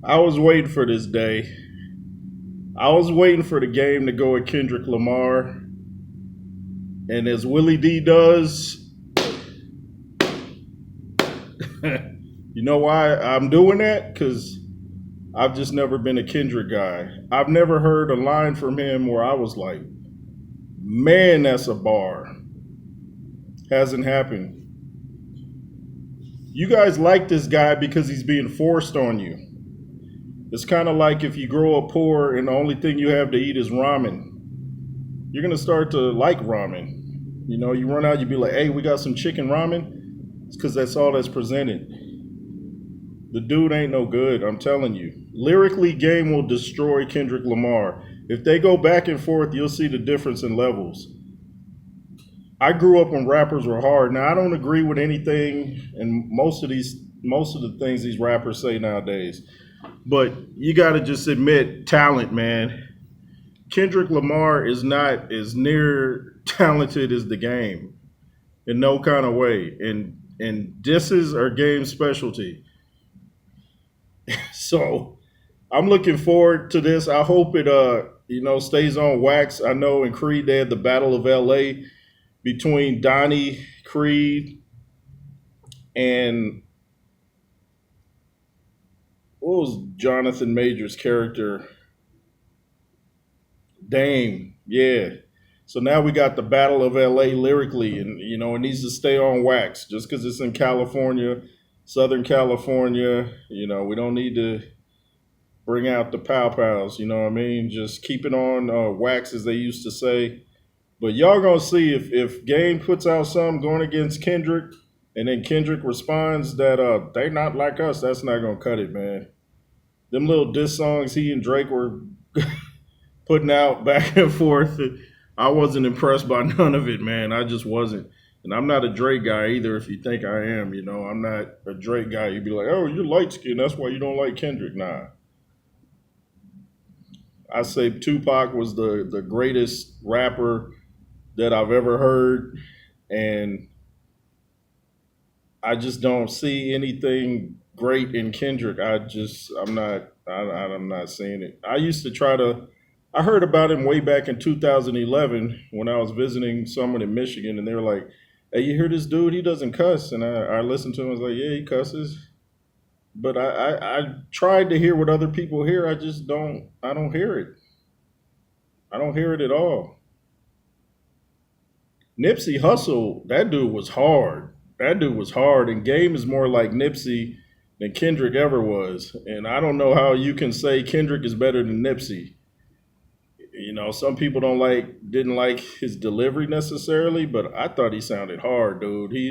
I was waiting for this day. I was waiting for the game to go with Kendrick Lamar. And as Willie D does, you know why I'm doing that? Because I've just never been a Kendrick guy. I've never heard a line from him where I was like, man, that's a bar. Hasn't happened. You guys like this guy because he's being forced on you. It's kind of like if you grow up poor and the only thing you have to eat is ramen. You're going to start to like ramen. You know, you run out, you be like, hey, we got some chicken ramen. It's because that's all that's presented. The dude ain't no good, I'm telling you. Lyrically, Game will destroy Kendrick Lamar. If they go back and forth, you'll see the difference in levels. I grew up when rappers were hard. Now I don't agree with anything and most of the things these rappers say nowadays. But you gotta just admit talent, man. Kendrick Lamar is not as near talented as the game in no kind of way. And disses are game specialty. So I'm looking forward to this. I hope it stays on wax. I know in Creed they had the Battle of LA between Donnie Creed and what was Jonathan Major's character? Dame. Yeah. So now we got the Battle of LA lyrically, and it needs to stay on wax just because it's in California, Southern California. We don't need to bring out the pow pows. You know what I mean? Just keep it on wax, as they used to say. But y'all gonna see if Game puts out something going against Kendrick, and then Kendrick responds that they not like us. That's not gonna cut it, man. Them little diss songs he and Drake were putting out back and forth. I wasn't impressed by none of it, man. I just wasn't. And I'm not a Drake guy either, if you think I am. I'm not a Drake guy. You'd be like, oh, you're light skinned. That's why you don't like Kendrick. Nah. I say Tupac was the greatest rapper that I've ever heard. And I just don't see anything great in Kendrick. I'm not seeing it. I heard about him way back in 2011 when I was visiting someone in Michigan, and they were like, hey, you hear this dude? He doesn't cuss. And I listened to him. I was like, yeah, he cusses. But I tried to hear what other people hear. I don't hear it. I don't hear it at all. Nipsey Hussle, that dude was hard. That dude was hard. And Game is more like Nipsey than Kendrick ever was. And I don't know how you can say Kendrick is better than Nipsey. Some people didn't like his delivery necessarily, but I thought he sounded hard, dude. He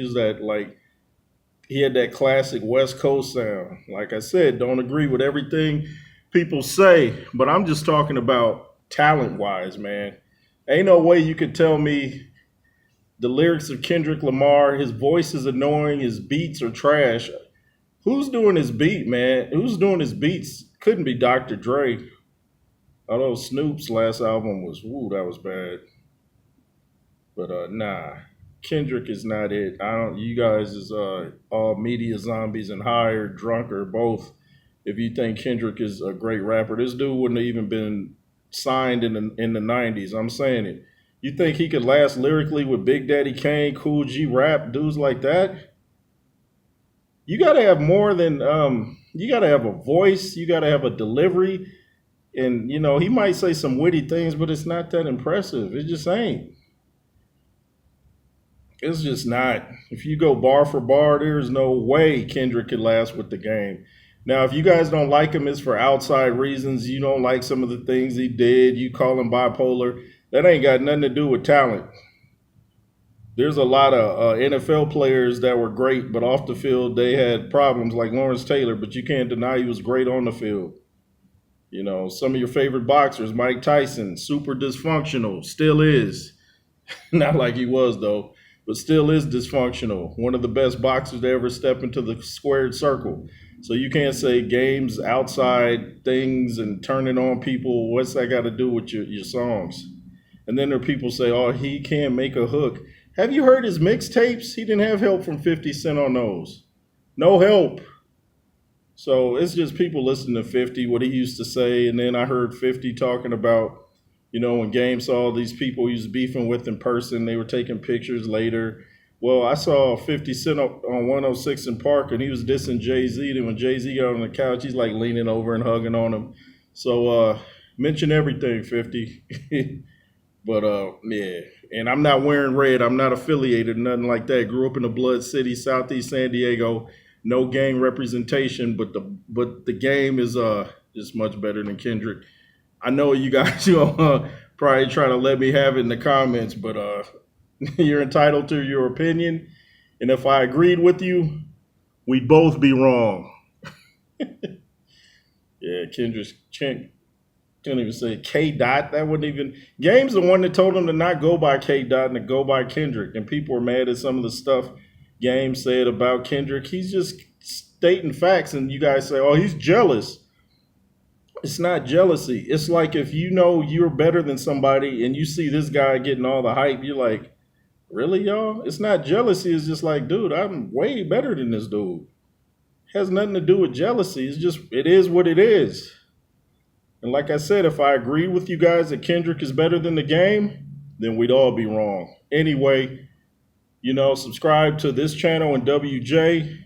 had that classic West Coast sound. Like I said, don't agree with everything people say, but I'm just talking about talent wise, man. Ain't no way you could tell me the lyrics of Kendrick Lamar, his voice is annoying, his beats are trash. Who's doing his beat, man? Who's doing his beats? Couldn't be Dr. Dre. Although Snoop's last album was, that was bad. But nah, Kendrick is not it. You guys is all media zombies and high or drunk or both. If you think Kendrick is a great rapper, this dude wouldn't have even been signed in the 90s. I'm saying it. You think he could last lyrically with Big Daddy Kane, Cool G Rap, dudes like that? You got to have more than, you got to have a voice. You got to have a delivery. And, he might say some witty things, but it's not that impressive. It just ain't. It's just not. If you go bar for bar, there's no way Kendrick could last with the game. Now, if you guys don't like him, it's for outside reasons. You don't like some of the things he did. You call him bipolar. That ain't got nothing to do with talent. There's a lot of NFL players that were great, but off the field, they had problems like Lawrence Taylor, but you can't deny he was great on the field. Some of your favorite boxers, Mike Tyson, super dysfunctional, still is. Not like he was, though, but still is dysfunctional. One of the best boxers to ever step into the squared circle. So you can't say games, outside things, and turning on people. What's that got to do with your songs? And then there are people say, oh, he can't make a hook. Have you heard his mixtapes? He didn't have help from 50 Cent on those. No help. So it's just people listening to 50, what he used to say. And then I heard 50 talking about, when Game saw these people he was beefing with in person, they were taking pictures later. Well, I saw 50 Cent on 106 in Park, and he was dissing Jay-Z. Then when Jay-Z got on the couch, he's like leaning over and hugging on him. So mention everything, 50. But yeah, and I'm not wearing red. I'm not affiliated, nothing like that. Grew up in the Blood City, Southeast San Diego. No gang representation, but the game is just much better than Kendrick. I know you guys you probably try to let me have it in the comments, but you're entitled to your opinion. And if I agreed with you, we'd both be wrong. Yeah, Kendrick can't even say K Dot. That wouldn't even. Game's the one that told him to not go by K Dot and to go by Kendrick. And people were mad at some of the stuff Game said about Kendrick. He's just stating facts, and you guys say, "Oh, he's jealous." It's not jealousy. It's like if you know you're better than somebody and you see this guy getting all the hype, you're like, "Really, y'all?" It's not jealousy. It's just like, dude, I'm way better than this dude. It has nothing to do with jealousy. It's just it is what it is. And like I said, if I agreed with you guys that Kendrick is better than the game, then we'd all be wrong. Anyway, subscribe to this channel and N.W.J.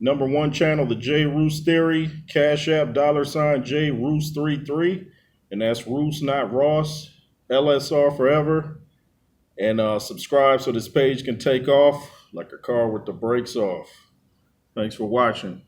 Number one channel, the J Roos Theory, Cash App, $J Roos 33. And that's Roos, not Ross. LSR forever. And subscribe so this page can take off like a car with the brakes off. Thanks for watching.